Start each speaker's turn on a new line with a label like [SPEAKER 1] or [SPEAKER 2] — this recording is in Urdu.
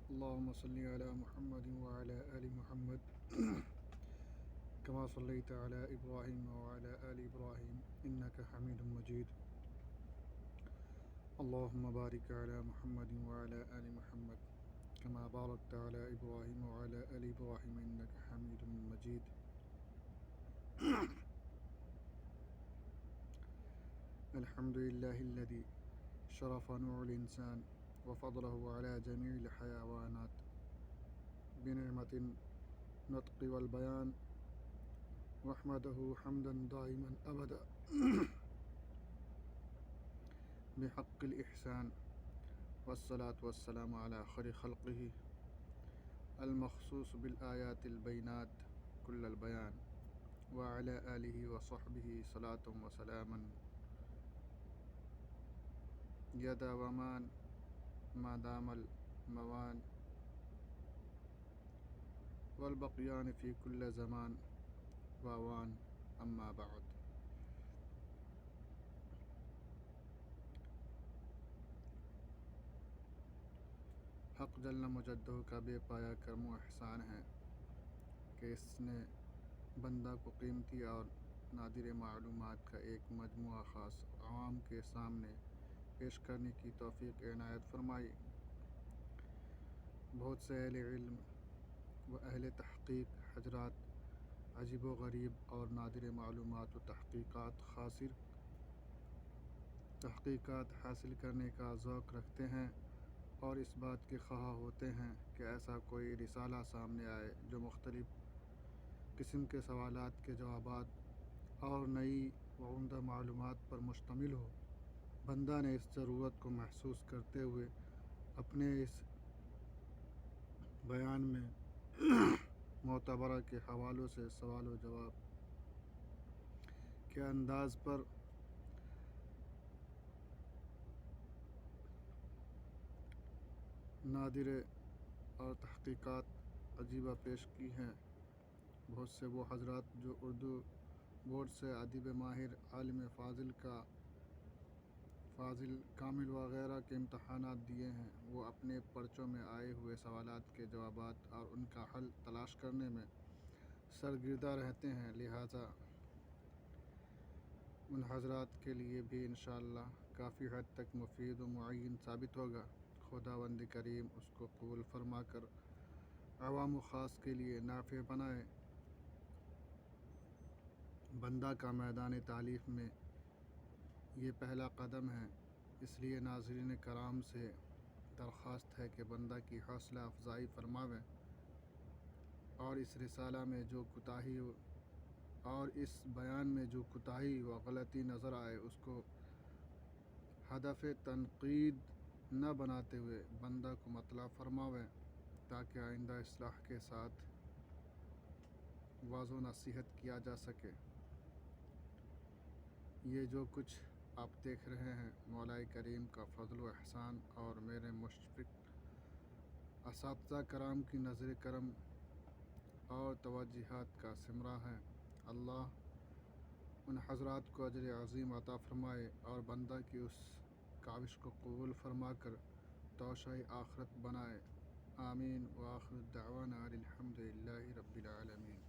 [SPEAKER 1] اللهم صل على محمد وعلى آل محمد كما صليت على إبراهيم وعلى آل إبراهيم إنك حميد مجيد. اللهم بارك على محمد وعلى آل محمد كما باركت على إبراهيم وعلى آل إبراهيم إنك حميد مجيد. الحمد لله الذي شرف نوع الإنسان وفضله على جميع الحيوانات بنعمة النطق والبيان، واحمده حمدا دائما أبدا بحق الإحسان، والصلاة والسلام على خير خلقه المخصوص بالآيات البينات كل البيان، وعلى آله وصحبه صلاة وسلاما يداومان ما دام الموان والبقيان في كل زمان وأوان. أما بعد، حق جل مجدہ کا بے پایا کرم و احسان ہے کہ اس نے بندہ کو قیمتی اور نادر معلومات کا ایک مجموعہ خاص عوام کے سامنے پیش کرنے کی توفیق عنایت فرمائی. بہت سے اہل علم و اہل تحقیق حضرات عجیب و غریب اور نادر معلومات و تحقیقات حاصل کرنے کا ذوق رکھتے ہیں اور اس بات کے خواہاں ہوتے ہیں کہ ایسا کوئی رسالہ سامنے آئے جو مختلف قسم کے سوالات کے جوابات اور نئی و عمدہ معلومات پر مشتمل ہو. بندہ نے اس ضرورت کو محسوس کرتے ہوئے اپنے اس بیان میں معتبرہ کے حوالوں سے سوال و جواب کے انداز پر نادر اور تحقیقات عجیبہ پیش کی ہیں. بہت سے وہ حضرات جو اردو بورڈ سے ادیب ماہر، عالم فاضل کامل وغیرہ کے امتحانات دیے ہیں، وہ اپنے پرچوں میں آئے ہوئے سوالات کے جوابات اور ان کا حل تلاش کرنے میں سرگردہ رہتے ہیں. لہٰذا ان حضرات کے لیے بھی انشاءاللہ کافی حد تک مفید و معین ثابت ہوگا. خداوند کریم اس کو قبول فرما کر عوام و خاص کے لیے نافع بنائے. بندہ کا میدان تعلیف میں یہ پہلا قدم ہے، اس لیے ناظرین کرام سے درخواست ہے کہ بندہ کی حوصلہ افزائی فرمائیں اور اس رسالہ میں اس بیان میں جو کوتاہی و غلطی نظر آئے اس کو ہدف تنقید نہ بناتے ہوئے بندہ کو مطلع فرمائیں تاکہ آئندہ اصلاح کے ساتھ واعظ و نصیحت کیا جا سکے. یہ جو کچھ آپ دیکھ رہے ہیں مولا کریم کا فضل و احسان اور میرے مشفق اساتذہ کرام کی نظر کرم اور توجیہات کا ثمرہ ہے. اللہ ان حضرات کو اجر عظیم عطا فرمائے اور بندہ کی اس کاوش کو قبول فرما کر توشہ آخرت بنائے. آمین. وآخر دعوانا الحمد للہ رب العالمین.